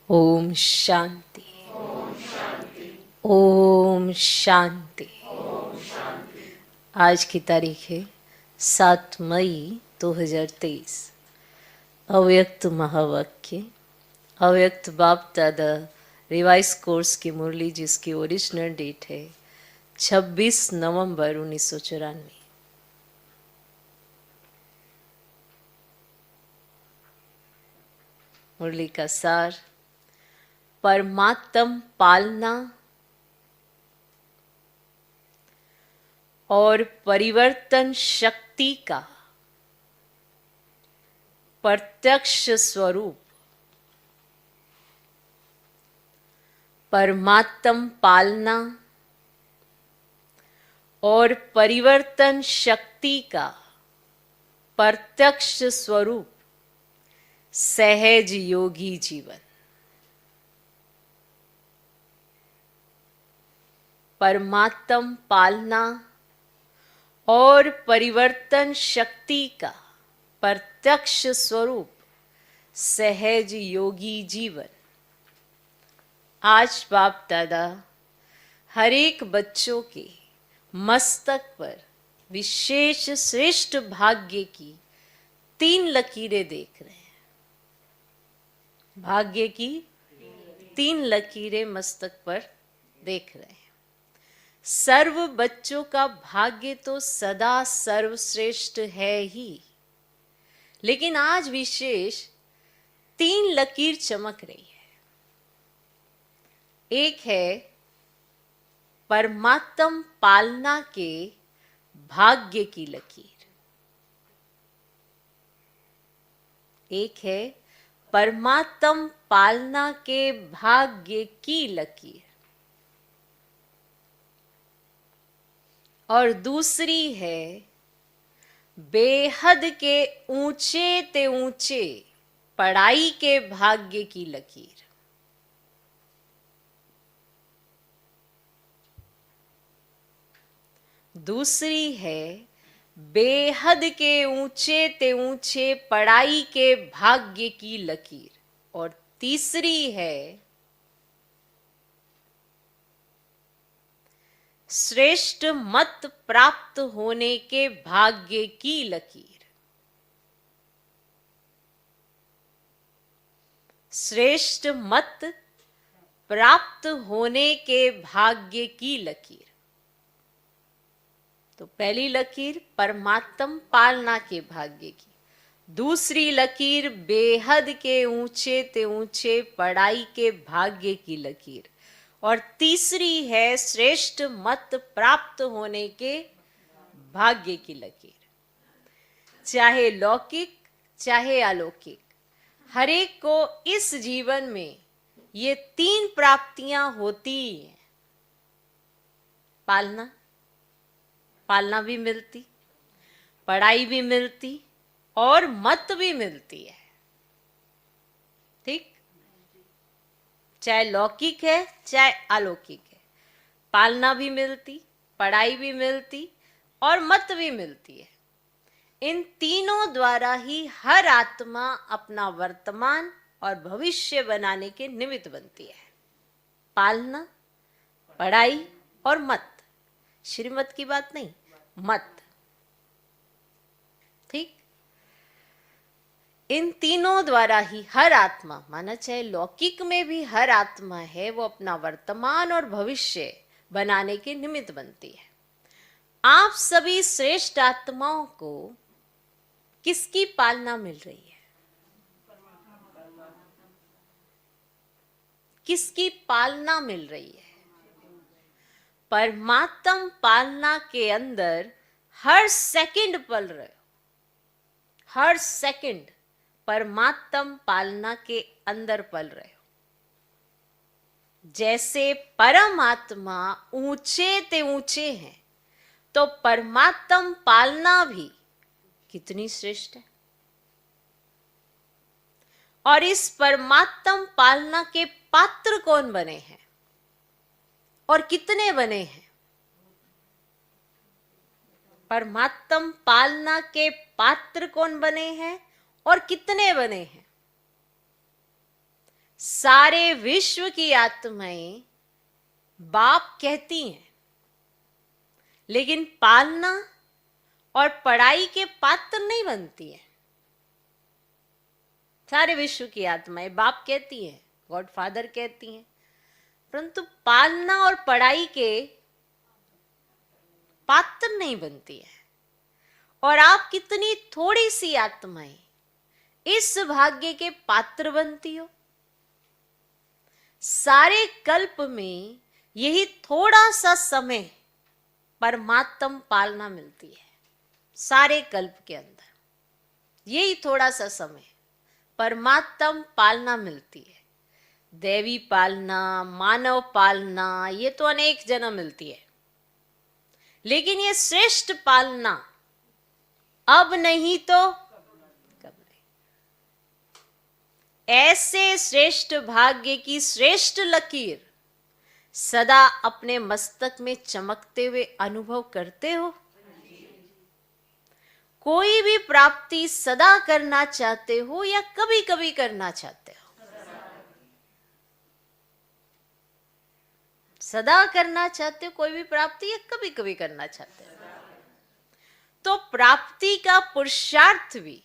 ओम शांति। ओम शांति। आज की तारीख है 7 मई 2023। अव्यक्त महावाक्य, अव्यक्त बाप दादा रिवाइज कोर्स की मुरली, जिसकी ओरिजिनल डेट है 26 नवंबर 1994। मुरली का सार, परमात्म पालना और परिवर्तन शक्ति का प्रत्यक्ष स्वरूप। परमात्म पालना और परिवर्तन शक्ति का प्रत्यक्ष स्वरूप सहज योगी जीवन। परमात्म पालना और परिवर्तन शक्ति का प्रत्यक्ष स्वरूप सहज योगी जीवन। आज बाप दादा हर एक बच्चों के मस्तक पर विशेष श्रेष्ठ भाग्य की 3 लकीरें देख रहे हैं। भाग्य की 3 लकीरें मस्तक पर देख रहे हैं। सर्व बच्चों का भाग्य तो सदा सर्वश्रेष्ठ है ही, लेकिन आज विशेष 3 लकीर चमक रही है। एक है परमात्म पालना के भाग्य की लकीर, एक है परमात्म पालना के भाग्य की लकीर, और दूसरी है बेहद के ऊंचे ते ऊंचे पढ़ाई के भाग्य की लकीर। दूसरी है बेहद के ऊंचे ते ऊंचे पढ़ाई के भाग्य की लकीर, और तीसरी है श्रेष्ठ मत प्राप्त होने के भाग्य की लकीर। श्रेष्ठ मत प्राप्त होने के भाग्य की लकीर। तो पहली लकीर परमात्म पालना के भाग्य की, दूसरी लकीर बेहद के ऊंचे ते ऊंचे पढ़ाई के भाग्य की लकीर, और तीसरी है श्रेष्ठ मत प्राप्त होने के भाग्य की लकीर। चाहे लौकिक चाहे अलौकिक, हर एक को इस जीवन में ये 3 प्राप्तियां होती हैं। पालना भी मिलती, पढ़ाई भी मिलती और मत भी मिलती है। ठीक, चाहे लौकिक है चाहे अलौकिक है, पालना भी मिलती, पढ़ाई भी मिलती और मत भी मिलती है। इन तीनों द्वारा ही हर आत्मा अपना वर्तमान और भविष्य बनाने के निमित्त बनती है। पालना, पढ़ाई और मत, श्रीमत की बात नहीं, मत। ठीक, इन तीनों द्वारा ही हर आत्मा, माना चाहे लौकिक में भी हर आत्मा है, वो अपना वर्तमान और भविष्य बनाने के निमित्त बनती है। आप सभी श्रेष्ठ आत्माओं को किसकी पालना मिल रही है? किसकी पालना मिल रही है? परमात्म पालना के अंदर हर सेकंड पल रहे हो, हर सेकंड परमात्म पालना के अंदर पल रहे हो। जैसे परमात्मा ऊंचे ते ऊंचे हैं, तो परमात्म पालना भी कितनी श्रेष्ठ है। और इस परमात्म पालना के पात्र कौन बने हैं और कितने बने हैं? परमात्म पालना के पात्र कौन बने हैं और कितने बने हैं? सारे विश्व की आत्माएं बाप कहती हैं, लेकिन पालना और पढ़ाई के पात्र नहीं बनती है। सारे विश्व की आत्माएं बाप कहती हैं, गॉड फादर कहती हैं, परंतु पालना और पढ़ाई के पात्र नहीं बनती है। और आप कितनी थोड़ी सी आत्माएं इस भाग्य के पात्र बनती हो। सारे कल्प में यही थोड़ा सा समय परमात्म पालना मिलती है। सारे कल्प के अंदर यही थोड़ा सा समय परमात्म पालना मिलती है। देवी पालना, मानव पालना, ये तो अनेक जन्म मिलती है, लेकिन ये श्रेष्ठ पालना अब नहीं तो कब नहीं। ऐसे श्रेष्ठ भाग्य की श्रेष्ठ लकीर सदा अपने मस्तक में चमकते हुए अनुभव करते हो। कोई भी प्राप्ति सदा करना चाहते हो या कभी कभी करना चाहते हो? सदा करना चाहते हो कोई भी प्राप्ति, या कभी कभी करना चाहते हो? तो प्राप्ति का पुरुषार्थ भी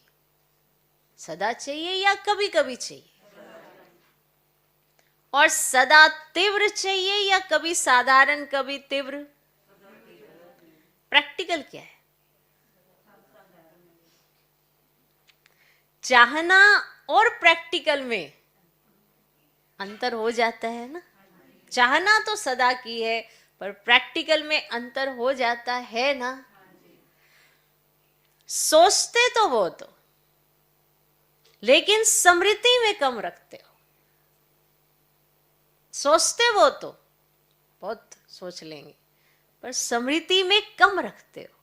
सदा चाहिए या कभी कभी चाहिए? और सदा तीव्र चाहिए या कभी साधारण कभी तीव्र? प्रैक्टिकल क्या है? चाहना और प्रैक्टिकल में अंतर हो जाता है ना। चाहना तो सदा की है, पर प्रैक्टिकल में अंतर हो जाता है ना। सोचते तो वो तो, लेकिन स्मृति में कम रखते हो। सोचते वो तो बहुत सोच लेंगे, पर स्मृति में कम रखते हो।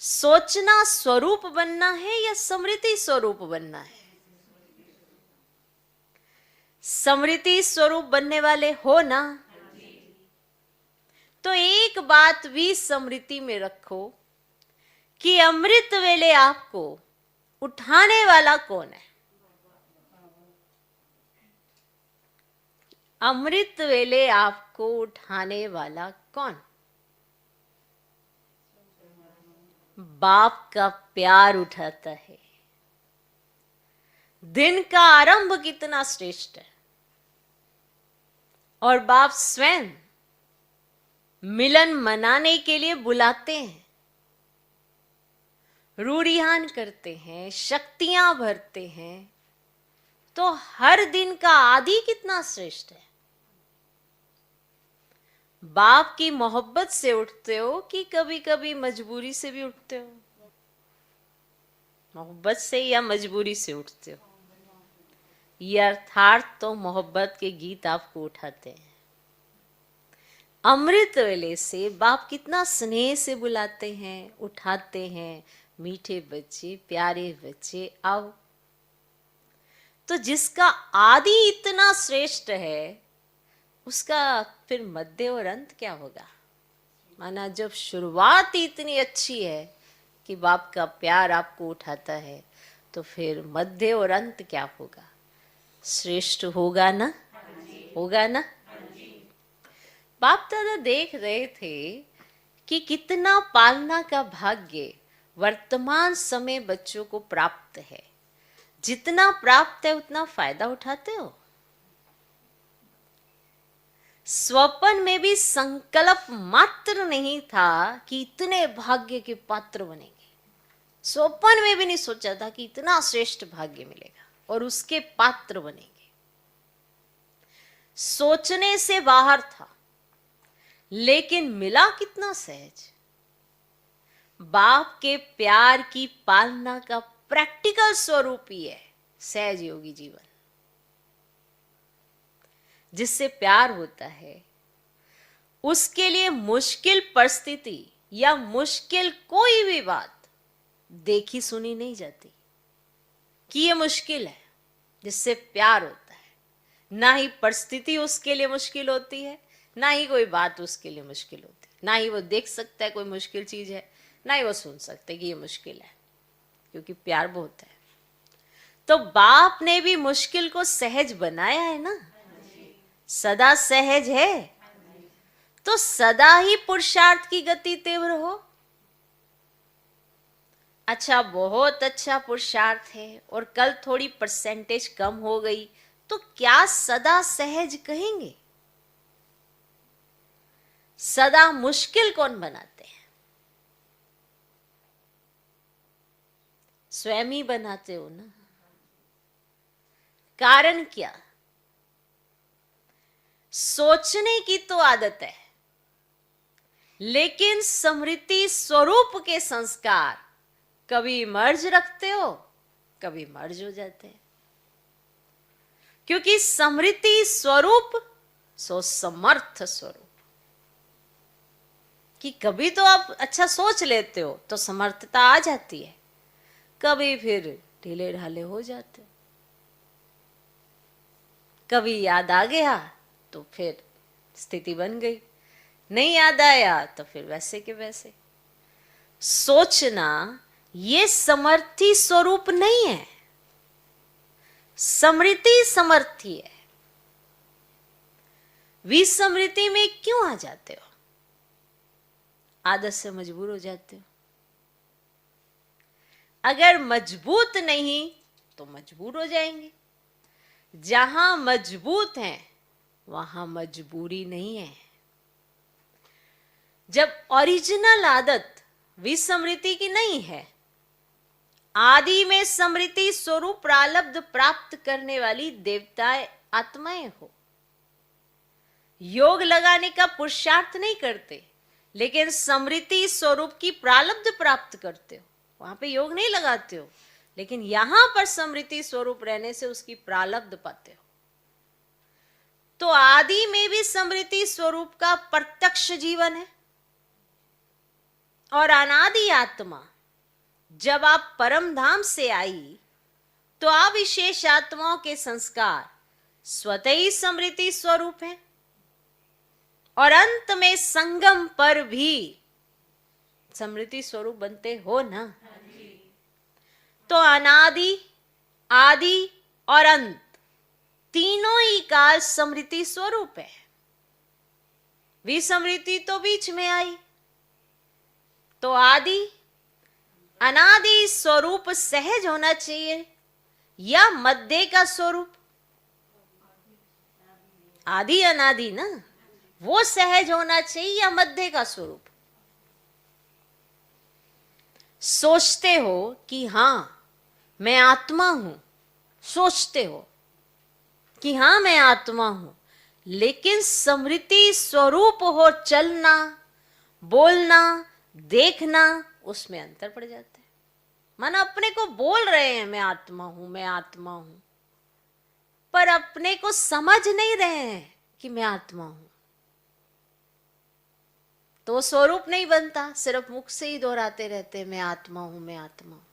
सोचना स्वरूप बनना है या स्मृति स्वरूप बनना है? स्मृति स्वरूप बनने वाले हो ना, तो एक बात भी स्मृति में रखो कि अमृत वेले आपको उठाने वाला कौन है? अमृत वेले आपको उठाने वाला कौन? बाप का प्यार उठाता है। दिन का आरंभ कितना श्रेष्ठ है, और बाप स्वयं मिलन मनाने के लिए बुलाते हैं, रूरिहान करते हैं, शक्तियां भरते हैं। तो हर दिन का आदि कितना श्रेष्ठ है। बाप की मोहब्बत से उठते हो कि कभी कभी मजबूरी से भी उठते हो? मोहब्बत से या मजबूरी से उठते हो? ये अर्थात तो मोहब्बत के गीत आपको उठाते हैं। अमृत वेले से बाप कितना स्नेह से बुलाते हैं, उठाते हैं, मीठे बच्चे, प्यारे बच्चे आओ। तो जिसका आदि इतना श्रेष्ठ है, उसका फिर मध्य और अंत क्या होगा? माना जब शुरुआत इतनी अच्छी है कि बाप का प्यार आपको उठाता है, तो फिर मध्य और अंत क्या होगा? श्रेष्ठ होगा ना? होगा ना? बाप दादा देख रहे थे कि कितना पालना का भाग्य वर्तमान समय बच्चों को प्राप्त है। जितना प्राप्त है उतना फायदा उठाते हो। स्वप्न में भी संकल्प मात्र नहीं था कि इतने भाग्य के पात्र बनेंगे। स्वप्न में भी नहीं सोचा था कि इतना श्रेष्ठ भाग्य मिलेगा और उसके पात्र बनेंगे। सोचने से बाहर था, लेकिन मिला कितना सहज। बाप के प्यार की पालना का प्रैक्टिकल स्वरूप ही है सहज योगी जीवन। जिससे प्यार होता है, उसके लिए मुश्किल परिस्थिति या मुश्किल कोई भी बात देखी सुनी नहीं जाती कि ये मुश्किल है। जिससे प्यार होता है, ना ही परिस्थिति उसके लिए मुश्किल होती है, ना ही कोई बात उसके लिए मुश्किल होती है। ना ही वो देख सकता है कोई मुश्किल चीज है, ना ही वो सुन सकते कि ये मुश्किल है, क्योंकि प्यार बहुत है। तो बाप ने भी मुश्किल को सहज बनाया है ना, सदा सहज है, तो सदा ही पुरुषार्थ की गति तीव्र हो। अच्छा, बहुत अच्छा पुरुषार्थ है और कल थोड़ी परसेंटेज कम हो गई, तो क्या सदा सहज कहेंगे? सदा मुश्किल कौन बनाते हैं? स्वयं ही बनाते हो ना। कारण क्या? सोचने की तो आदत है, लेकिन स्मृति स्वरूप के संस्कार कभी मर्ज रखते हो, कभी मर्ज हो जाते हैं। क्योंकि स्मृति स्वरूप सो समर्थ स्वरूप, कि कभी तो आप अच्छा सोच लेते हो तो समर्थता आ जाती है, कभी फिर ढीले ढाले हो जाते हो, कभी याद आ गया तो फिर स्थिति बन गई, नहीं याद आया तो फिर वैसे के वैसे। सोचना ये समर्थी स्वरूप नहीं है, स्मृति समर्थी है। विस्मृति में क्यों आ जाते हो? आदत से मजबूर हो जाते हो। अगर मजबूत नहीं तो मजबूर हो जाएंगे। जहां मजबूत हैं वहां मजबूरी नहीं है। जब ओरिजिनल आदत विस्मृति की नहीं है, आदि में स्मृति स्वरूप प्रारब्ध प्राप्त करने वाली देवताएं आत्माएं हो, योग लगाने का पुरुषार्थ नहीं करते, लेकिन स्मृति स्वरूप की प्रारब्ध प्राप्त करते हो, वहां पे योग नहीं लगाते हो, लेकिन यहां पर स्मृति स्वरूप रहने से उसकी प्रारब्ध पाते हो। तो आदि में भी स्मृति स्वरूप का प्रत्यक्ष जीवन है, और अनादि आत्मा जब आप परम धाम से आई तो आप विशेष आत्माओं के संस्कार स्वतः ही स्मृति स्वरूप है, और अंत में संगम पर भी स्मृति स्वरूप बनते हो ना। तो अनादि, आदि और अंत तीनों ही काल स्मृति स्वरूप है। विस्मृति तो बीच में आई, तो आदि अनादि स्वरूप सहज होना चाहिए या मध्य का स्वरूप? आदि अनादि ना, वो सहज होना चाहिए या मध्य का स्वरूप? सोचते हो कि हां मैं आत्मा हूं, सोचते हो कि हां मैं आत्मा हूं, लेकिन स्मृति स्वरूप हो चलना, बोलना, देखना, उसमें अंतर पड़ जाता है। मन अपने को बोल रहे हैं मैं आत्मा हूं, मैं आत्मा हूं, पर अपने को समझ नहीं रहे हैं कि मैं आत्मा हूं, तो स्वरूप नहीं बनता, सिर्फ मुख से ही दोहराते रहते हैं मैं आत्मा हूं, मैं आत्मा हूं।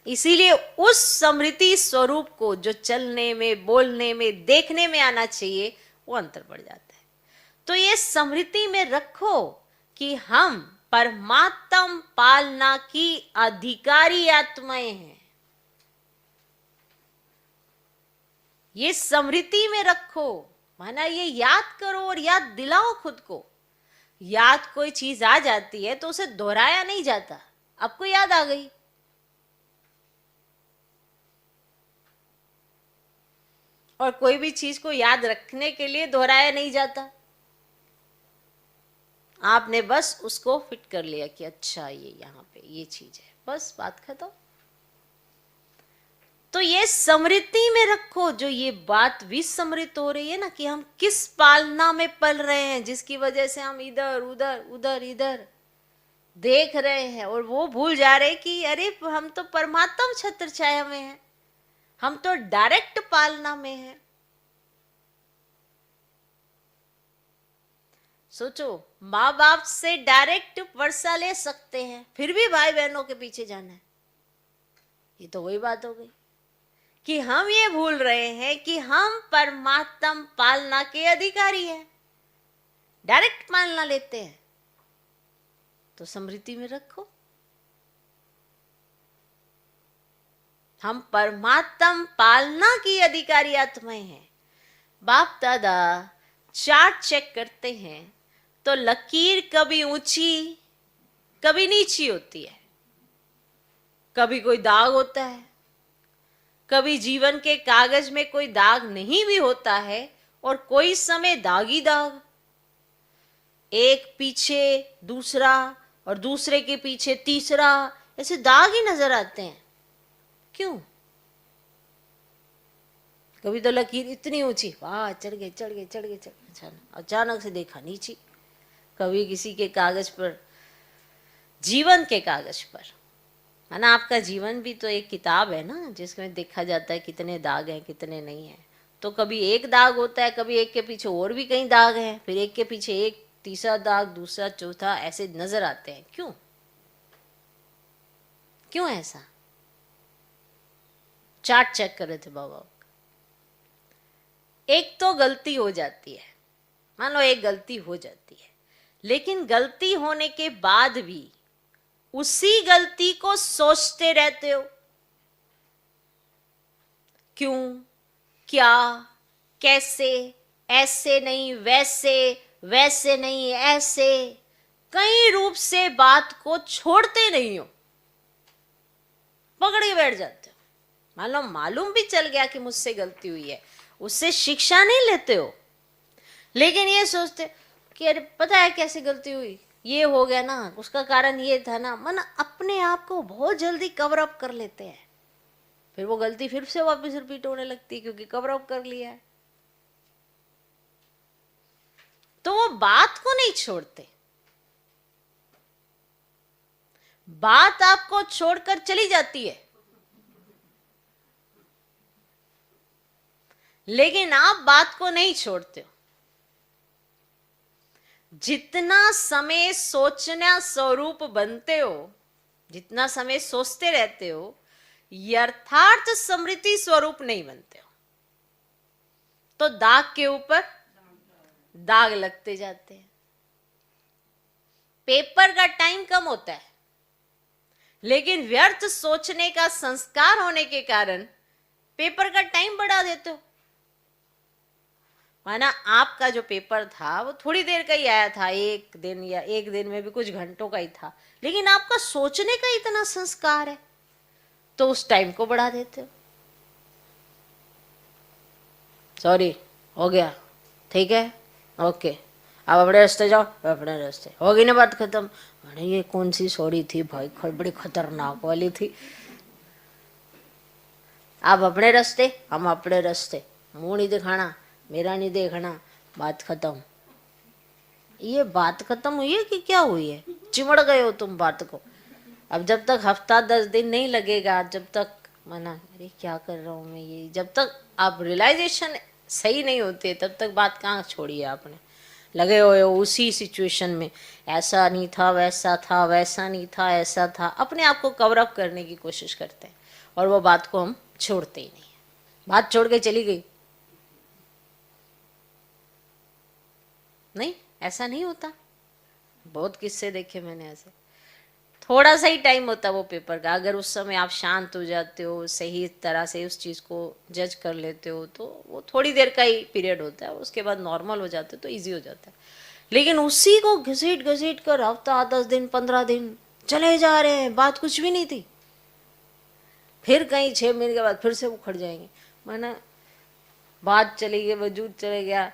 इसीलिए उस स्मृति स्वरूप को जो चलने में, बोलने में, देखने में आना चाहिए, वो अंतर पड़ जाता है। तो ये स्मृति में रखो कि हम परमात्म पालना की अधिकारी आत्माएं हैं। ये स्मृति में रखो, माना ये याद करो और याद दिलाओ खुद को। याद कोई चीज आ जाती है तो उसे दोहराया नहीं जाता, आपको याद आ गई, और कोई भी चीज को याद रखने के लिए दोहराया नहीं जाता, आपने बस उसको फिट कर लिया कि अच्छा ये यहाँ पे ये चीज है, बस बात खत्म। तो ये स्मृति में रखो, जो ये बात विस्मृत हो रही है ना कि हम किस पालना में पल रहे हैं, जिसकी वजह से हम इधर उधर उधर इधर देख रहे हैं, और वो भूल जा रहे कि अरे हम तो परमात्म छत्र छाया में हैं, हम तो डायरेक्ट पालना में हैं। सोचो, माँ बाप से डायरेक्ट वर्षा ले सकते हैं, फिर भी भाई बहनों के पीछे जाना है। ये तो वही बात हो गई कि हम ये भूल रहे हैं कि हम परमात्म पालना के अधिकारी हैं, डायरेक्ट पालना लेते हैं। तो स्मृति में रखो। हम परमात्म पालना की अधिकारी आत्माएं हैं। बाप दादा चार्ट चेक करते हैं तो लकीर कभी ऊंची कभी नीची होती है, कभी कोई दाग होता है, कभी जीवन के कागज में कोई दाग नहीं भी होता है और कोई समय दाग ही दाग, एक पीछे दूसरा और दूसरे के पीछे तीसरा, ऐसे दाग ही नजर आते हैं। क्यों? कभी तो लकीर इतनी ऊंची, वाह चढ़ गए चढ़ गए चढ़ गए चढ़, अचानक से देखा नीची। कभी किसी के कागज पर, जीवन के कागज पर, है ना, आपका जीवन भी तो एक किताब है ना, जिसमें देखा जाता है कितने दाग हैं कितने नहीं हैं। तो कभी एक दाग होता है, कभी एक के पीछे और भी कई दाग हैं, फिर एक के पीछे एक, तीसरा दाग, दूसरा, चौथा, ऐसे नजर आते हैं। क्यों? क्यों ऐसा? चार्ट चेक कर रहे थे बाबा। एक तो गलती हो जाती है, मान लो एक गलती हो जाती है, लेकिन गलती होने के बाद भी उसी गलती को सोचते रहते हो। क्यों, क्या, कैसे, ऐसे नहीं वैसे, वैसे नहीं ऐसे, कई रूप से बात को छोड़ते नहीं हो, पकड़ के बैठ जाते हो। मान लो मालूम भी चल गया कि मुझसे गलती हुई है, उससे शिक्षा नहीं लेते हो, लेकिन ये सोचते कि अरे पता है कैसे गलती हुई, ये हो गया ना, उसका कारण ये था ना, मन अपने आप को बहुत जल्दी कवर अप कर लेते हैं। फिर वो गलती फिर से वापस रिपीट होने लगती है क्योंकि कवर अप कर लिया है। तो वो बात को नहीं छोड़ते, बात आपको छोड़कर चली जाती है, लेकिन आप बात को नहीं छोड़ते हो। जितना समय सोचना स्वरूप बनते हो, जितना समय सोचते रहते हो, यथार्थ स्मृति स्वरूप नहीं बनते हो, तो दाग के ऊपर दाग लगते जाते हैं। पेपर का टाइम कम होता है, लेकिन व्यर्थ सोचने का संस्कार होने के कारण पेपर का टाइम बढ़ा देते हो। माना आपका जो पेपर था वो थोड़ी देर का ही आया था, एक दिन या एक दिन में भी कुछ घंटों का ही था, लेकिन आपका सोचने का इतना संस्कार है तो उस टाइम को बढ़ा देते हो। सॉरी, हो गया, ठीक है, ओके, अब अपने रास्ते जाओ, अपने रास्ते, होगी ना बात खत्म। अरे ये कौन सी सॉरी थी भाई, बड़ी खतरनाक वाली थी। आप अपने रास्ते, हम अपने रास्ते, मुंह नहीं दिखाना, मेरा नहीं देखना, बात खत्म। ये बात खत्म हुई है कि क्या हुई है? चिमड़ गए हो तुम बात को। अब जब तक हफ्ता 10 दिन नहीं लगेगा, जब तक मना, अरे क्या कर रहा हूँ मैं ये, जब तक आप रियलाइजेशन सही नहीं होते तब तक बात कहाँ छोड़ी है आपने। लगे हुए हो उसी सिचुएशन में, ऐसा नहीं था वैसा था, वैसा नहीं था ऐसा था, अपने आप को कवर अप करने की कोशिश करते हैं और वो बात को हम छोड़ते ही नहीं है। बात छोड़ के चली गई, नहीं ऐसा नहीं होता। बहुत किस्से देखे मैंने ऐसे। थोड़ा सा ही टाइम होता है वो पेपर का, अगर उस समय आप शांत हो जाते हो, सही तरह से उस चीज़ को जज कर लेते हो, तो वो थोड़ी देर का ही पीरियड होता है, उसके बाद नॉर्मल हो जाते हो तो इजी हो जाता है। लेकिन उसी को घसीट घसीट कर हफ्ता 10 दिन 15 दिन चले जा रहे हैं, बात कुछ भी नहीं थी, फिर कहीं 6 महीने के बाद फिर से उखड़ जाएंगे। माना बात चली गई, वजूद चले गया।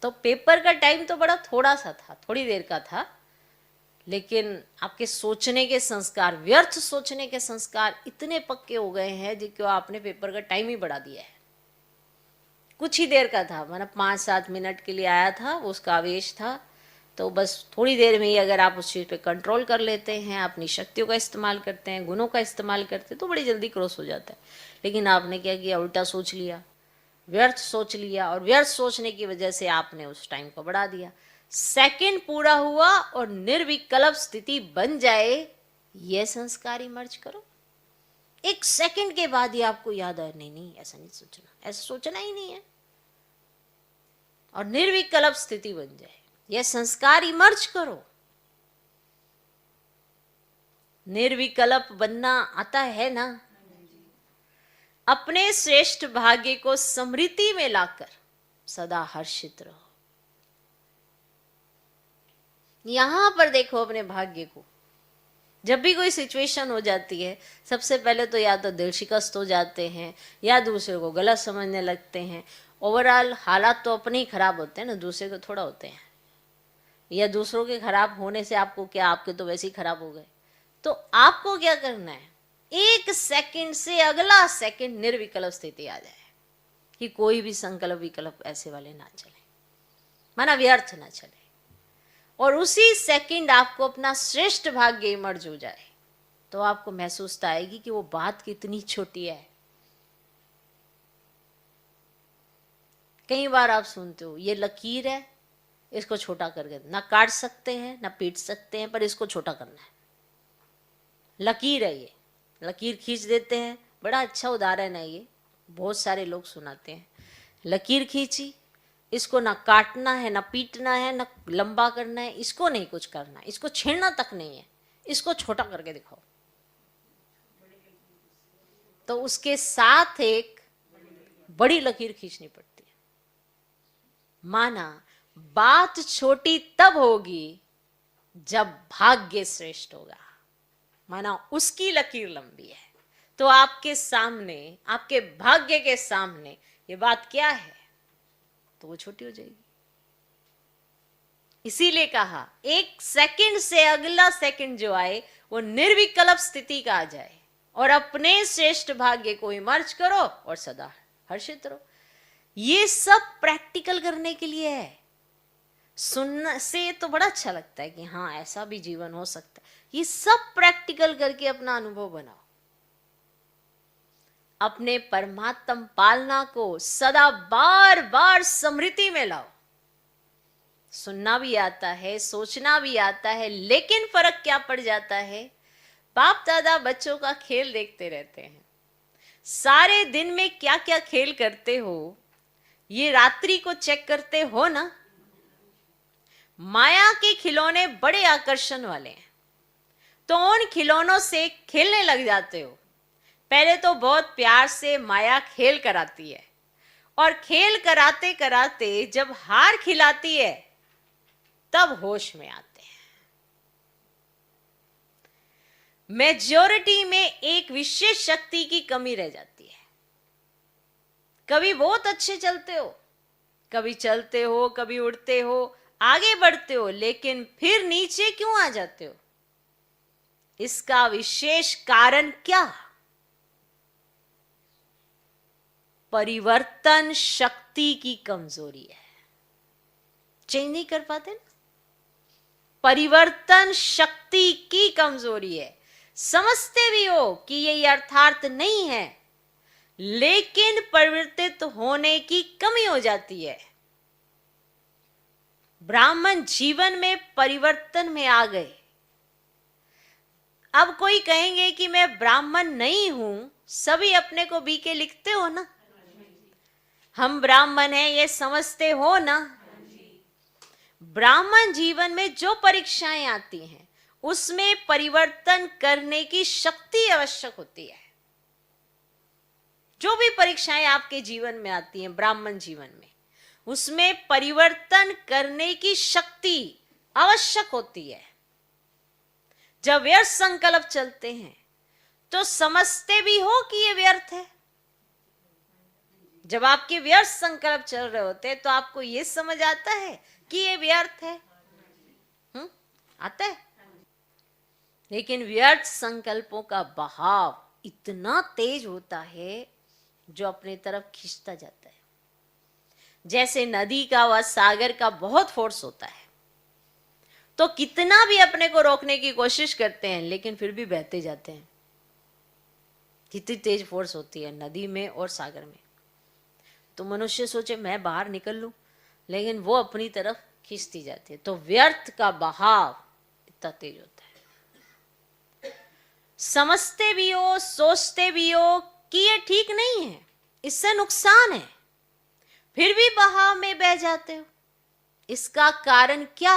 तो पेपर का टाइम तो बड़ा थोड़ा सा था, थोड़ी देर का था, लेकिन आपके सोचने के संस्कार, व्यर्थ सोचने के संस्कार इतने पक्के हो गए हैं जिसको आपने पेपर का टाइम ही बढ़ा दिया है। कुछ ही देर का था, मतलब 5-7 मिनट के लिए आया था, उसका आवेश था, तो बस थोड़ी देर में ही अगर आप उस चीज़ पे कंट्रोल कर लेते हैं, अपनी शक्तियों का इस्तेमाल करते हैं, गुणों का इस्तेमाल करते हैं, तो बड़ी जल्दी क्रॉस हो जाता है। लेकिन आपने क्या किया, उल्टा सोच लिया, व्यर्थ सोच लिया, और व्यर्थ सोचने की वजह से आपने उस टाइम को बढ़ा दिया। सेकंड पूरा हुआ और निर्विकल्प स्थिति बन जाए, यह संस्कार इमर्ज करो। 1 सेकंड के बाद ही आपको याद आए, नहीं नहीं ऐसा नहीं सोचना, ऐसा सोचना ही नहीं है, और निर्विकल्प स्थिति बन जाए, यह संस्कार इमर्ज करो। निर्विकल्प बनना आता है ना। अपने श्रेष्ठ भाग्य को स्मृति में लाकर सदा हर्षित रहो। यहां पर देखो अपने भाग्य को। जब भी कोई सिचुएशन हो जाती है, सबसे पहले तो या तो दिल शिकस्त हो जाते हैं या दूसरे को गलत समझने लगते हैं। ओवरऑल हालात तो अपने ही खराब होते हैं ना, दूसरे को थोड़ा होते हैं। या दूसरों के खराब होने से आपको क्या, आपके तो वैसे ही खराब हो गए। तो आपको क्या करना है, एक सेकंड से अगला सेकंड निर्विकल्प स्थिति आ जाए कि कोई भी संकल्प विकल्प ऐसे वाले ना चले, माना व्यर्थ ना चले, और उसी सेकंड आपको अपना श्रेष्ठ भाग्य इमर्ज हो जाए, तो आपको महसूस आएगी कि वो बात कितनी छोटी है। कई बार आप सुनते हो ये लकीर है, इसको छोटा करके ना काट सकते हैं ना पीट सकते हैं, पर इसको छोटा करना है। लकीर है, ये लकीर खींच देते हैं। बड़ा अच्छा उदाहरण है ये, बहुत सारे लोग सुनाते हैं। लकीर खींची, इसको ना काटना है ना पीटना है ना लंबा करना है, इसको नहीं कुछ करना, इसको छेड़ना तक नहीं है, इसको छोटा करके दिखाओ। तो उसके साथ एक बड़ी लकीर खींचनी पड़ती है। माना बात छोटी तब होगी जब भाग्य श्रेष्ठ होगा, माना उसकी लकीर लंबी है, तो आपके सामने, आपके भाग्य के सामने ये बात क्या है, तो वो छोटी हो जाएगी। इसीलिए कहा एक सेकंड से अगला सेकंड जो आए वो निर्विकल्प स्थिति का आ जाए, और अपने श्रेष्ठ भाग्य को इमर्ज करो और सदा हर्षित रहो। ये सब प्रैक्टिकल करने के लिए है। सुनने से तो बड़ा अच्छा लगता है कि हाँ ऐसा भी जीवन हो सकता है, ये सब प्रैक्टिकल करके अपना अनुभव बनाओ। अपने परमात्म पालना को सदा बार बार स्मृति में लाओ। सुनना भी आता है, सोचना भी आता है, लेकिन फर्क क्या पड़ जाता है, बाप दादा बच्चों का खेल देखते रहते हैं। सारे दिन में क्या क्या खेल करते हो, ये रात्रि को चेक करते हो ना। माया के खिलौने बड़े आकर्षण वाले हैं, तो उन खिलौनों से खेलने लग जाते हो। पहले तो बहुत प्यार से माया खेल कराती है, और खेल कराते कराते जब हार खिलाती है तब होश में आते हैं। मेजॉरिटी में एक विशेष शक्ति की कमी रह जाती है। कभी बहुत अच्छे चलते हो, कभी चलते हो, कभी उड़ते हो, आगे बढ़ते हो, लेकिन फिर नीचे क्यों आ जाते हो? इसका विशेष कारण क्या? परिवर्तन शक्ति की कमजोरी है। चेंज नहीं कर पाते ना, परिवर्तन शक्ति की कमजोरी है। समझते भी हो कि ये अर्थार्थ नहीं है, लेकिन परिवर्तित होने की कमी हो जाती है। ब्राह्मण जीवन में परिवर्तन में आ गए। अब कोई कहेंगे कि मैं ब्राह्मण नहीं हूं, सभी अपने को बीके लिखते हो ना, हम ब्राह्मण हैं ये समझते हो ना। ब्राह्मण जीवन में जो परीक्षाएं आती हैं उसमें परिवर्तन करने की शक्ति आवश्यक होती है। जो भी परीक्षाएं आपके जीवन में आती हैं ब्राह्मण जीवन में, उसमें परिवर्तन करने की शक्ति आवश्यक होती है। जब व्यर्थ संकल्प चलते हैं तो समझते भी हो कि ये व्यर्थ है। जब आपके व्यर्थ संकल्प चल रहे होते हैं तो आपको ये समझ आता है कि ये व्यर्थ है। आता है। लेकिन व्यर्थ संकल्पों का बहाव इतना तेज होता है जो अपने तरफ खींचता जाता है। जैसे नदी का व सागर का बहुत फोर्स होता है, तो कितना भी अपने को रोकने की कोशिश करते हैं लेकिन फिर भी बहते जाते हैं। कितनी तेज फोर्स होती है नदी में और सागर में। तो मनुष्य सोचे मैं बाहर निकल लूं, लेकिन वो अपनी तरफ खींचती जाती है। तो व्यर्थ का बहाव इतना तेज होता है। समझते भी हो, सोचते भी हो कि ये ठीक नहीं है, इससे नुकसान है, फिर भी बहाव में बह जाते हो। इसका कारण क्या?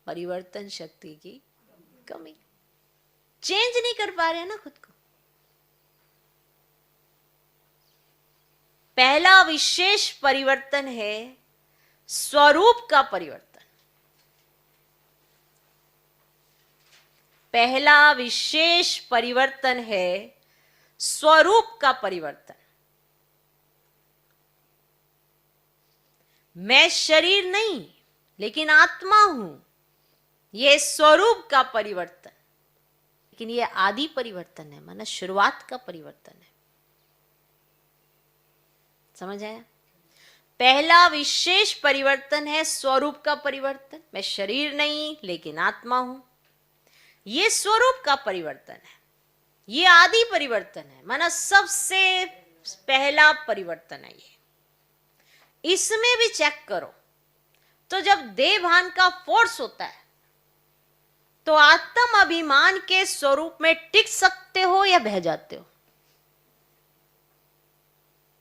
परिवर्तन शक्ति की कमिंग। चेंज नहीं कर पा रहे हैं ना खुद को। पहला विशेष परिवर्तन है स्वरूप का परिवर्तन। पहला विशेष परिवर्तन है स्वरूप का परिवर्तन। मैं शरीर नहीं लेकिन आत्मा हूं, यह स्वरूप का परिवर्तन। लेकिन यह आदि परिवर्तन है, माना शुरुआत का परिवर्तन है। समझ आया? पहला विशेष परिवर्तन है स्वरूप का परिवर्तन। मैं शरीर नहीं लेकिन आत्मा हूं, यह स्वरूप का परिवर्तन है। यह आदि परिवर्तन है, माना सबसे पहला परिवर्तन है ये। इसमें भी चेक करो तो जब देह भान का फोर्स होता है तो आत्म अभिमान के स्वरूप में टिक सकते हो या बह जाते हो?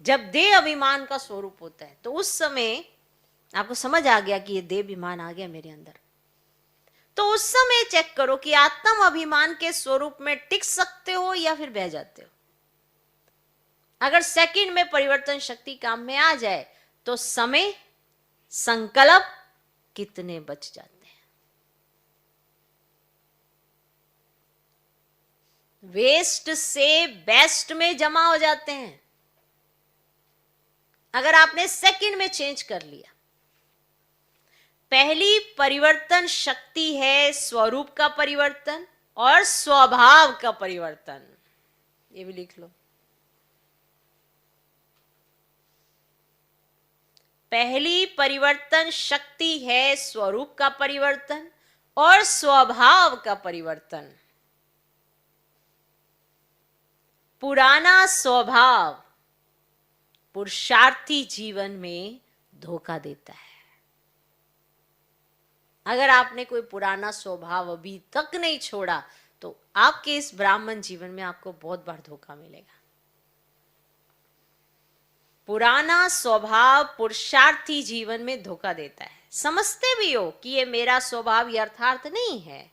जब देह अभिमान का स्वरूप होता है तो उस समय आपको समझ आ गया कि ये देह अभिमान आ गया मेरे अंदर, तो उस समय चेक करो कि आत्म अभिमान के स्वरूप में टिक सकते हो या फिर बह जाते हो। अगर सेकंड में परिवर्तन शक्ति काम में आ जाए तो समय, संकल्प कितने बच जाते हैं। वेस्ट से बेस्ट में जमा हो जाते हैं अगर आपने सेकंड में चेंज कर लिया। पहली परिवर्तन शक्ति है स्वरूप का परिवर्तन और स्वभाव का परिवर्तन। ये भी लिख लो। पहली परिवर्तन शक्ति है स्वरूप का परिवर्तन और स्वभाव का परिवर्तन। पुराना स्वभाव पुरुषार्थी जीवन में धोखा देता है। अगर आपने कोई पुराना स्वभाव अभी तक नहीं छोड़ा तो आपके इस ब्राह्मण जीवन में आपको बहुत बार धोखा मिलेगा। पुराना स्वभाव पुरुषार्थी जीवन में धोखा देता है। समझते भी हो कि ये मेरा स्वभाव यथार्थ नहीं है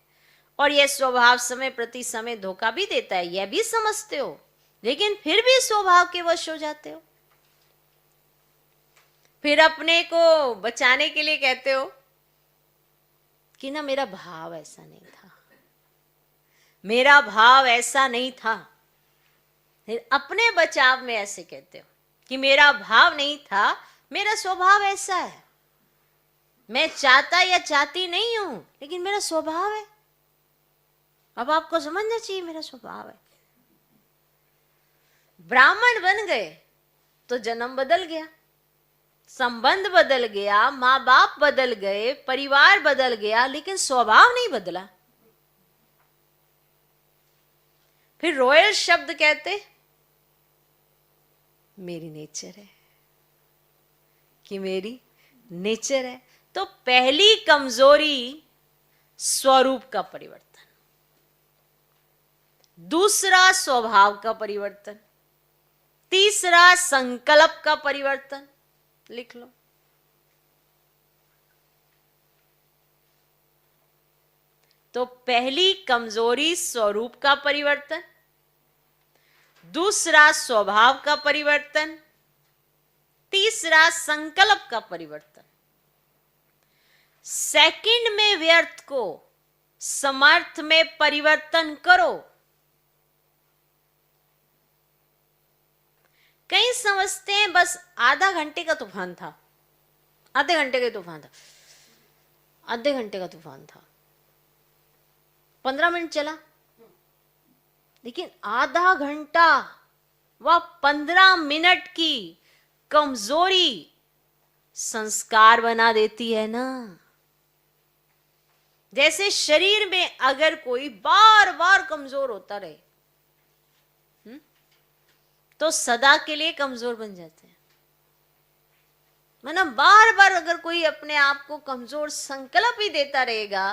और यह स्वभाव समय प्रति समय धोखा भी देता है, यह भी समझते हो, लेकिन फिर भी स्वभाव के वश हो जाते हो। फिर अपने को बचाने के लिए कहते हो कि ना मेरा भाव ऐसा नहीं था, मेरा भाव ऐसा नहीं था। फिर अपने बचाव में ऐसे कहते हो कि मेरा भाव नहीं था, मेरा स्वभाव ऐसा है, मैं चाहता या चाहती नहीं हूं लेकिन मेरा स्वभाव है। अब आपको समझना चाहिए मेरा स्वभाव है। ब्राह्मण बन गए तो जन्म बदल गया, संबंध बदल गया, माँ बाप बदल गए, परिवार बदल गया, लेकिन स्वभाव नहीं बदला। फिर रॉयल शब्द कहते मेरी नेचर है, कि मेरी नेचर है। तो पहली कमजोरी स्वरूप का परिवर्तन, दूसरा स्वभाव का परिवर्तन, तीसरा संकल्प का परिवर्तन। लिख लो। तो पहली कमजोरी स्वरूप का परिवर्तन, दूसरा स्वभाव का परिवर्तन, तीसरा संकल्प का परिवर्तन। सेकंड में व्यर्थ को समर्थ में परिवर्तन करो। कई समझते हैं बस आधा घंटे का तूफान था, आधे घंटे का तूफान था, आधे घंटे का तूफान था, 15 मिनट चला, लेकिन आधा घंटा व 15 मिनट की कमजोरी संस्कार बना देती है ना। जैसे शरीर में अगर कोई बार बार कमजोर होता रहे तो सदा के लिए कमजोर बन जाते हैं। मतलब बार बार अगर कोई अपने आप को कमजोर संकल्प ही देता रहेगा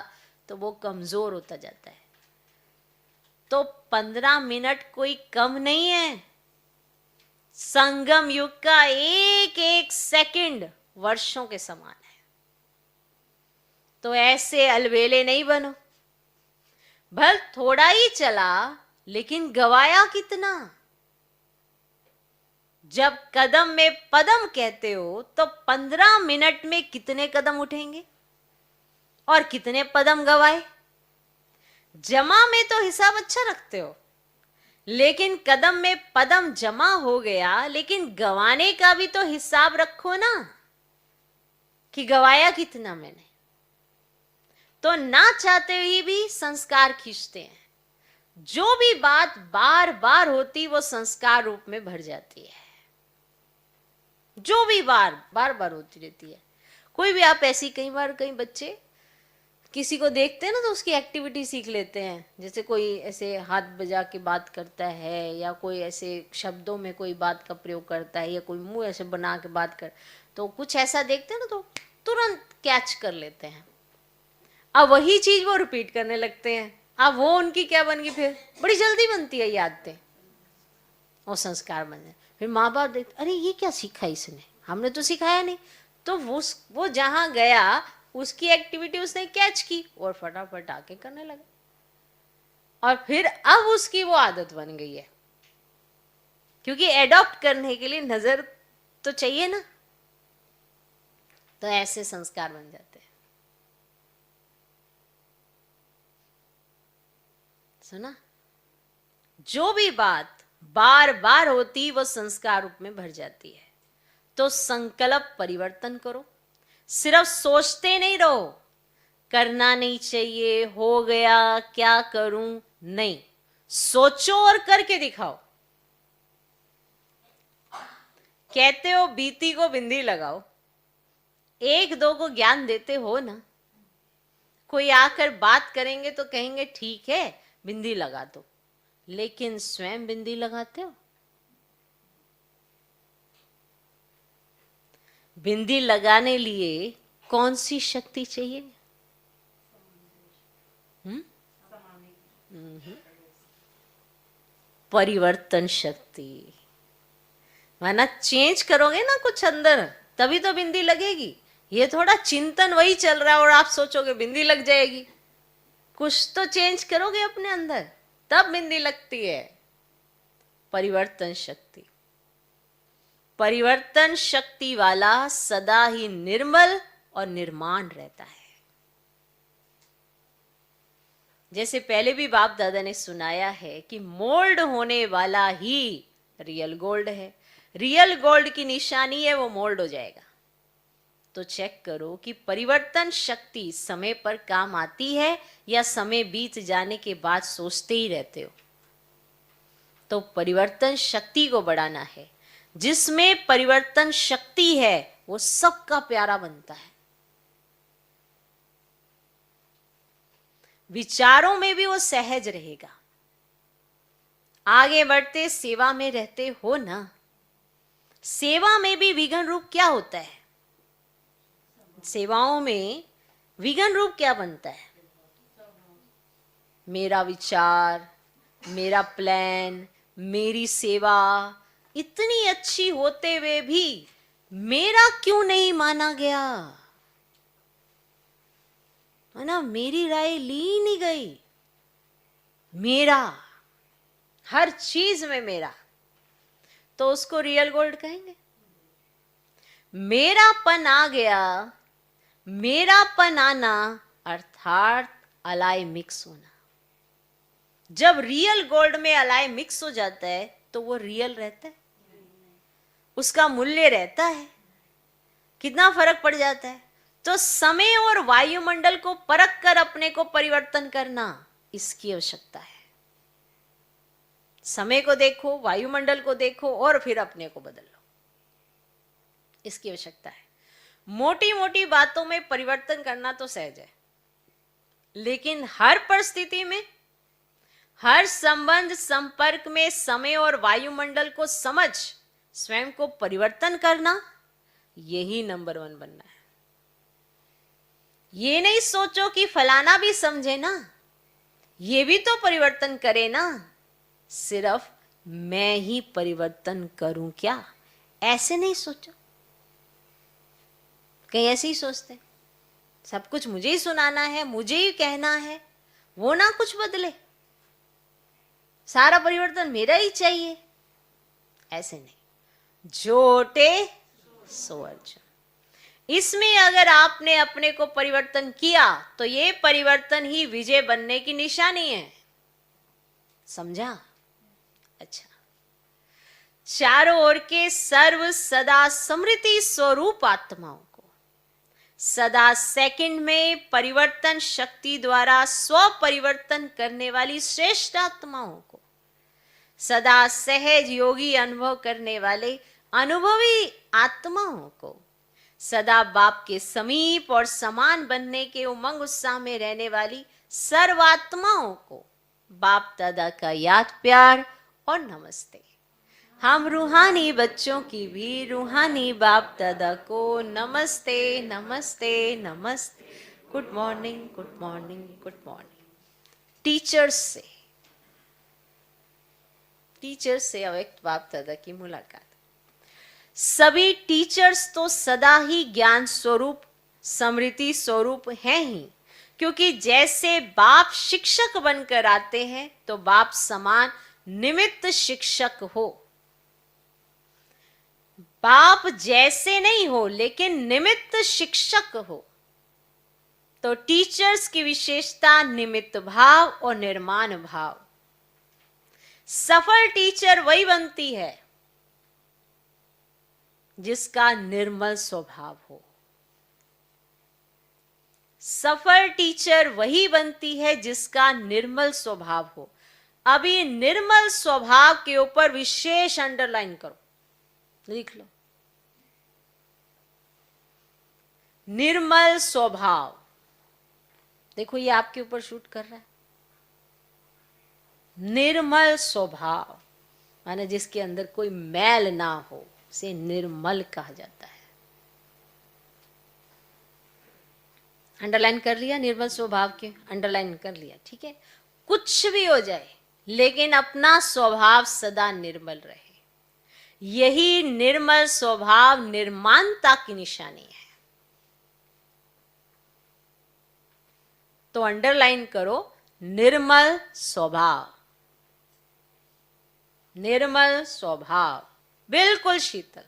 तो वो कमजोर होता जाता है। तो 15 मिनट कोई कम नहीं है। संगम युग का एक एक सेकंड वर्षों के समान है। तो ऐसे अलबेले नहीं बनो। भल थोड़ा ही चला लेकिन गवाया कितना। जब कदम में पदम कहते हो तो 15 मिनट में कितने कदम उठेंगे और कितने पदम गवाए। जमा में तो हिसाब अच्छा रखते हो, लेकिन कदम में पदम जमा हो गया, लेकिन गवाने का भी तो हिसाब रखो ना कि गवाया कितना मैंने। तो ना चाहते हुए भी संस्कार खींचते हैं। जो भी बात बार बार होती वो संस्कार रूप में भर जाती है। जो भी बार बार होती रहती है। कोई भी आप ऐसी, कई बार कई बच्चे किसी को देखते हैं ना तो उसकी एक्टिविटी सीख लेते हैं। जैसे कोई ऐसे हाथ बजा के बात करता है, या कोई ऐसे शब्दों में कोई बात का प्रयोग करता है, या कोई मुंह ऐसे बना के बात कर, तो कुछ ऐसा देखते हैं ना तो तुरंत कैच कर लेते हैं। अब वही चीज वो रिपीट करने लगते हैं। अब वो उनकी क्या बन गई, फिर बड़ी जल्दी बनती है यादें, वो संस्कार बन जाए। फिर माँ बाप देखते, अरे ये क्या सीखा इसने, हमने तो सिखाया नहीं। तो वो जहां गया उसकी एक्टिविटी उसने कैच की और फटाफट आके करने लगा। और फिर अब उसकी वो आदत बन गई है, क्योंकि एडॉप्ट करने के लिए नजर तो चाहिए ना। तो ऐसे संस्कार बन जाते हैं। सुना, जो भी बात बार बार होती वो संस्कार रूप में भर जाती है। तो संकल्प परिवर्तन करो। सिर्फ सोचते नहीं रहो, करना नहीं चाहिए, हो गया क्या करूं, नहीं, सोचो और करके दिखाओ। कहते हो बीती को बिंदी लगाओ, एक दो को ज्ञान देते हो ना। कोई आकर बात करेंगे तो कहेंगे ठीक है बिंदी लगा दो, लेकिन स्वयं बिंदी लगाते हो? बिंदी लगाने लिए कौन सी शक्ति चाहिए? परिवर्तन शक्ति। माना चेंज करोगे ना कुछ अंदर, तभी तो बिंदी लगेगी। ये थोड़ा चिंतन वही चल रहा है और आप सोचोगे बिंदी लग जाएगी। कुछ तो चेंज करोगे अपने अंदर, तब बिंदी लगती है। परिवर्तन शक्ति। परिवर्तन शक्ति वाला सदा ही निर्मल और निर्माण रहता है। जैसे पहले भी बाप दादा ने सुनाया है कि मोल्ड होने वाला ही रियल गोल्ड है। रियल गोल्ड की निशानी है वो मोल्ड हो जाएगा। तो चेक करो कि परिवर्तन शक्ति समय पर काम आती है या समय बीत जाने के बाद सोचते ही रहते हो। तो परिवर्तन शक्ति को बढ़ाना है। जिसमें परिवर्तन शक्ति है वो सबका प्यारा बनता है। विचारों में भी वो सहज रहेगा। आगे बढ़ते सेवा में रहते हो ना, सेवा में भी विघन रूप क्या होता है? सेवाओं में विघन रूप क्या बनता है? मेरा विचार, मेरा प्लान, मेरी सेवा इतनी अच्छी होते हुए भी मेरा क्यों नहीं माना गया, है ना? मेरी राय ली नहीं गई। मेरा, हर चीज में मेरा, तो उसको रियल गोल्ड कहेंगे। मेरापन आ गया, मेरापन आना अर्थात अलाय मिक्स होना। जब रियल गोल्ड में अलाय मिक्स हो जाता है तो वो रियल रहता है, उसका मूल्य रहता है। कितना फर्क पड़ जाता है। तो समय और वायुमंडल को परख कर अपने को परिवर्तन करना, इसकी आवश्यकता है। समय को देखो, वायुमंडल को देखो और फिर अपने को बदल लो, इसकी आवश्यकता है। मोटी मोटी बातों में परिवर्तन करना तो सहज है, लेकिन हर परिस्थिति में, हर संबंध संपर्क में समय और वायुमंडल को समझ स्वयं को परिवर्तन करना, यही नंबर 1 बनना है। ये नहीं सोचो कि फलाना भी समझे ना, ये भी तो परिवर्तन करे ना, सिर्फ मैं ही परिवर्तन करूं क्या, ऐसे नहीं सोचो। कहीं ऐसे ही सोचते, सब कुछ मुझे ही सुनाना है, मुझे ही कहना है, वो ना कुछ बदले, सारा परिवर्तन मेरा ही चाहिए, ऐसे नहीं। जोटे सो अर्जुन। इसमें अगर आपने अपने को परिवर्तन किया तो ये परिवर्तन ही विजय बनने की निशानी है, समझा? अच्छा, चारों ओर के सर्व सदा स्मृति स्वरूप आत्माओं को, सदा सेकंड में परिवर्तन शक्ति द्वारा स्व परिवर्तन करने वाली श्रेष्ठ आत्माओं को, सदा सहज योगी अनुभव करने वाले अनुभवी आत्माओं को, सदा बाप के समीप और समान बनने के उमंग उत्साह में रहने वाली सर्वात्माओं को बाप दादा का याद प्यार और नमस्ते। हम रूहानी बच्चों की भी रूहानी बाप दादा को नमस्ते नमस्ते नमस्ते। Good morning good morning good morning. Teachers से अव्यक्त बाप दादा की मुलाकात। सभी टीचर्स तो सदा ही ज्ञान स्वरूप स्मृति स्वरूप हैं ही, क्योंकि जैसे बाप शिक्षक बनकर आते हैं तो बाप समान निमित्त शिक्षक हो। बाप जैसे नहीं हो लेकिन निमित्त शिक्षक हो। तो टीचर्स की विशेषता निमित्त भाव और निर्माण भाव। सफल टीचर वही बनती है जिसका निर्मल स्वभाव हो। सफल टीचर वही बनती है जिसका निर्मल स्वभाव हो। अभी निर्मल स्वभाव के ऊपर विशेष अंडरलाइन करो, लिख लो। निर्मल स्वभाव, देखो ये आपके ऊपर शूट कर रहा है। निर्मल स्वभाव माने जिसके अंदर कोई मैल ना हो, उसे निर्मल कहा जाता है। अंडरलाइन कर लिया निर्मल स्वभाव के, अंडरलाइन कर लिया, ठीक है। कुछ भी हो जाए लेकिन अपना स्वभाव सदा निर्मल रहे। यही निर्मल स्वभाव निर्माणता की निशानी है। तो अंडरलाइन करो निर्मल स्वभाव। निर्मल स्वभाव, बिल्कुल शीतल।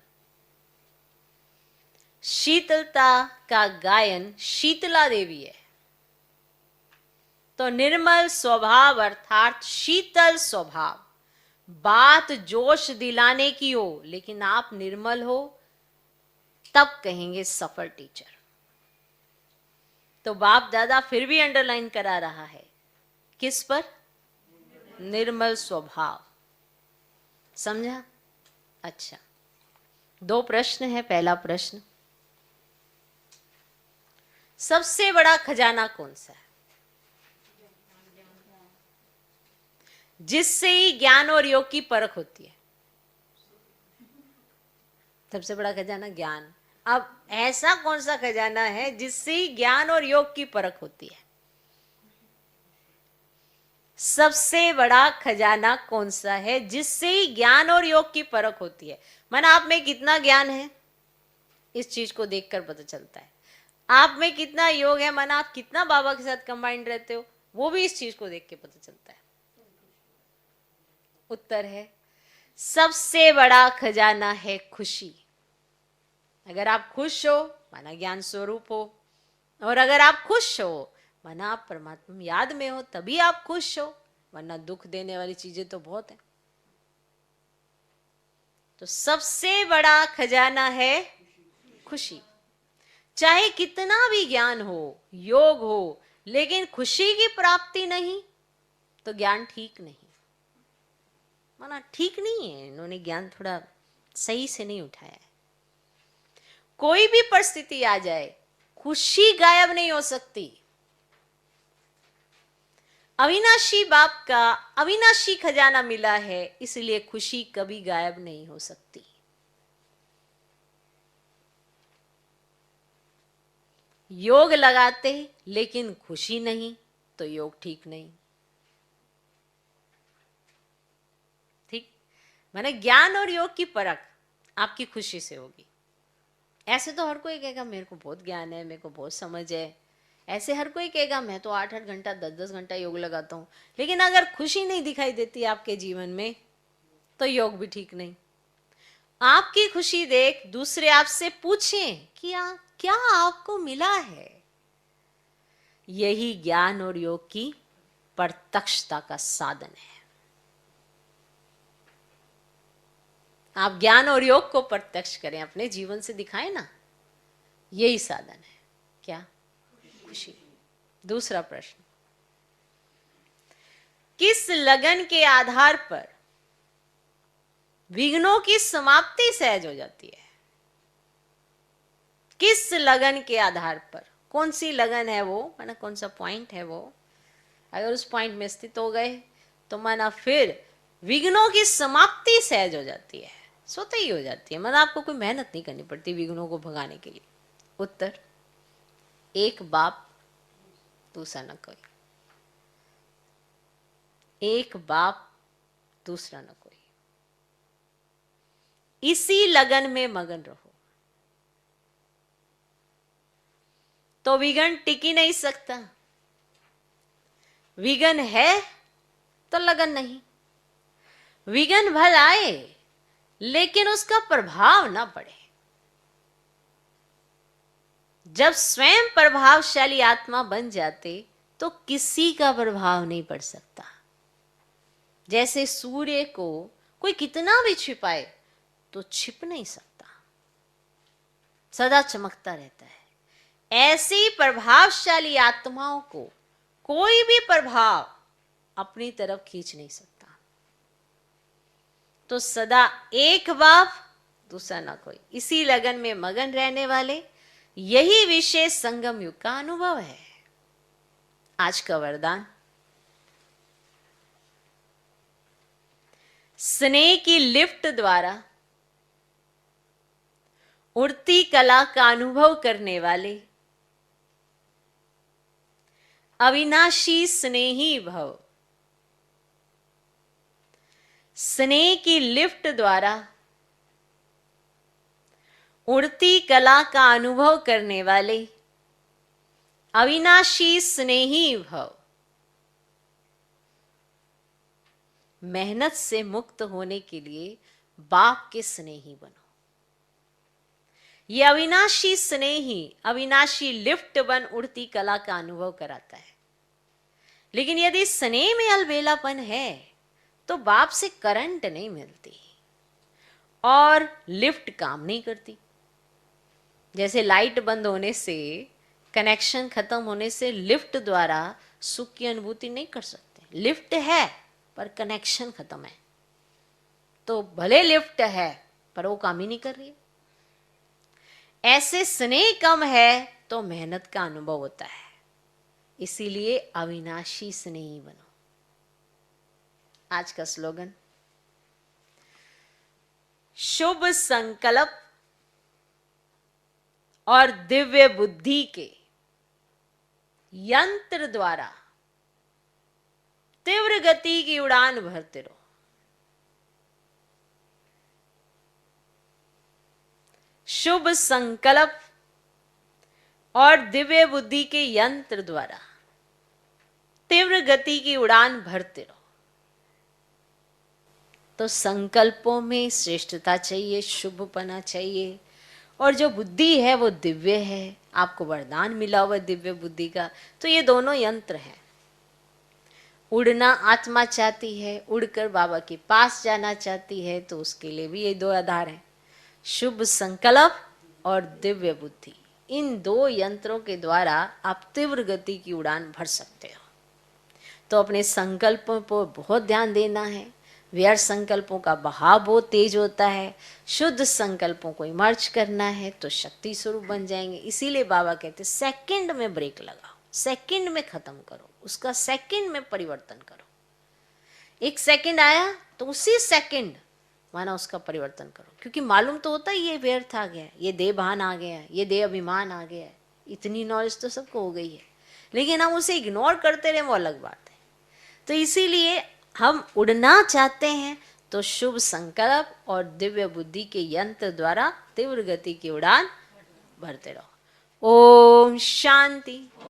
शीतलता का गायन शीतला देवी है। तो निर्मल स्वभाव अर्थात शीतल स्वभाव। बात जोश दिलाने की हो लेकिन आप निर्मल हो, तब कहेंगे सफल टीचर। तो बाप दादा फिर भी अंडरलाइन करा रहा है, किस पर? निर्मल स्वभाव। समझा? अच्छा, दो प्रश्न है। पहला प्रश्न, सबसे बड़ा खजाना कौन सा है? जिससे ही ज्ञान और योग की परख होती है। सबसे बड़ा खजाना ज्ञान। अब ऐसा कौन सा खजाना है जिससे ही ज्ञान और योग की परख होती है? सबसे बड़ा खजाना कौन सा है जिससे ही ज्ञान और योग की परख होती है? माना आप में कितना ज्ञान है इस चीज को देखकर पता चलता है। आप में कितना योग है, माना आप कितना बाबा के साथ कंबाइंड रहते हो, वो भी इस चीज को देख के पता चलता है। उत्तर है सबसे बड़ा खजाना है खुशी। अगर आप खुश हो माना ज्ञान स्वरूप हो, और अगर आप खुश हो माना आप परमात्मा याद में हो, तभी आप खुश हो, वरना दुख देने वाली चीजें तो बहुत है। तो सबसे बड़ा खजाना है खुशी। चाहे कितना भी ज्ञान हो, योग हो, लेकिन खुशी की प्राप्ति नहीं तो ज्ञान ठीक नहीं। माना ठीक नहीं है, इन्होंने ज्ञान थोड़ा सही से नहीं उठाया है। कोई भी परिस्थिति आ जाए, खुशी गायब नहीं हो सकती। अविनाशी बाप का अविनाशी खजाना मिला है, इसलिए खुशी कभी गायब नहीं हो सकती। योग लगाते लेकिन खुशी नहीं तो योग ठीक नहीं। ठीक, माने ज्ञान और योग की परख आपकी खुशी से होगी। ऐसे तो हर कोई कहेगा मेरे को बहुत ज्ञान है, मेरे को बहुत समझ है, ऐसे हर कोई कहेगा मैं तो 8-8 घंटा 10-10 घंटा योग लगाता हूँ, लेकिन अगर खुशी नहीं दिखाई देती आपके जीवन में तो योग भी ठीक नहीं। आपकी खुशी देख दूसरे आपसे पूछें कि क्या आपको मिला है। यही ज्ञान और योग की प्रत्यक्षता का साधन है। आप ज्ञान और योग को प्रत्यक्ष करें, अपने जीवन से दिखाएं ना, यही साधन है। क्या? खुशी। दूसरा प्रश्न, किस लगन के आधार पर विघ्नों की समाप्ति सहज हो जाती है? किस लगन के आधार पर? कौन सी लगन है वो, माना कौन सा पॉइंट है वो? अगर उस पॉइंट में स्थित हो गए तो माना फिर विघ्नों की समाप्ति सहज हो जाती है, स्वतः ही हो जाती है। माना आपको कोई मेहनत नहीं करनी पड़ती विघ्नों को भगाने के लिए। उत्तर, एक बाप दूसरा न कोई। एक बाप दूसरा न कोई। इसी लगन में मगन रहो तो विघ्न टिक ही नहीं सकता। विघ्न है तो लगन नहीं। विघ्न भल आए लेकिन उसका प्रभाव ना पड़े। जब स्वयं प्रभावशाली आत्मा बन जाते तो किसी का प्रभाव नहीं पड़ सकता। जैसे सूर्य को कोई कितना भी छिपाए तो छिप नहीं सकता, सदा चमकता रहता है। ऐसी प्रभावशाली आत्माओं को कोई भी प्रभाव अपनी तरफ खींच नहीं सकता। तो सदा एक बाप दूसरा ना कोई, इसी लगन में मगन रहने वाले, यही विशेष संगम युग का अनुभव है। आज का वरदान, स्नेह की लिफ्ट द्वारा उड़ती कला का अनुभव करने वाले अविनाशी स्नेही भव। स्नेह की लिफ्ट द्वारा उड़ती कला का अनुभव करने वाले अविनाशी स्नेही भव। मेहनत से मुक्त होने के लिए बाप के स्नेही बनो। ये अविनाशी स्नेही, अविनाशी लिफ्ट बन उड़ती कला का अनुभव कराता है। लेकिन यदि स्नेह में अलबेलापन है तो बाप से करंट नहीं मिलती और लिफ्ट काम नहीं करती। जैसे लाइट बंद होने से, कनेक्शन खत्म होने से लिफ्ट द्वारा सुख की अनुभूति नहीं कर सकते। लिफ्ट है पर कनेक्शन खत्म है, तो भले लिफ्ट है पर वो काम ही नहीं कर रही। ऐसे स्नेह कम है तो मेहनत का अनुभव होता है। इसीलिए अविनाशी स्नेही बनो। आज का स्लोगन, शुभ संकल्प और दिव्य बुद्धि के यंत्र द्वारा तीव्र गति की उड़ान भरते रहो। शुभ संकल्प और दिव्य बुद्धि के यंत्र द्वारा तीव्र गति की उड़ान भरते रहो। तो संकल्पों में श्रेष्ठता चाहिए, शुभपना चाहिए, और जो बुद्धि है वो दिव्य है। आपको वरदान मिला हुआ दिव्य बुद्धि का। तो ये दोनों यंत्र हैं। उड़ना आत्मा चाहती है, उड़कर बाबा के पास जाना चाहती है, तो उसके लिए भी ये दो आधार हैं, शुभ संकल्प और दिव्य बुद्धि। इन दो यंत्रों के द्वारा आप तीव्र गति की उड़ान भर सकते हो। तो अपने संकल्पों पर बहुत ध्यान देना है। व्यर्थ संकल्पों का बहाव बहुत तेज होता है। शुद्ध संकल्पों को इमर्ज करना है तो शक्ति स्वरूप बन जाएंगे। इसीलिए बाबा कहते हैं सेकंड में ब्रेक लगाओ, सेकंड में खत्म करो, उसका सेकंड में परिवर्तन करो। एक सेकंड आया तो उसी सेकंड माना उसका परिवर्तन करो, क्योंकि मालूम तो होता है ये व्यर्थ आ गया, ये देह भान आ गया, ये देह अभिमान आ गया। इतनी नॉलेज तो सबको हो गई है, लेकिन हम उसे इग्नोर करते रहे, वो अलग बात है। तो इसीलिए हम उड़ना चाहते हैं तो शुभ संकल्प और दिव्य बुद्धि के यंत्र द्वारा तीव्र गति की उड़ान भरते रहो। ओम शांति।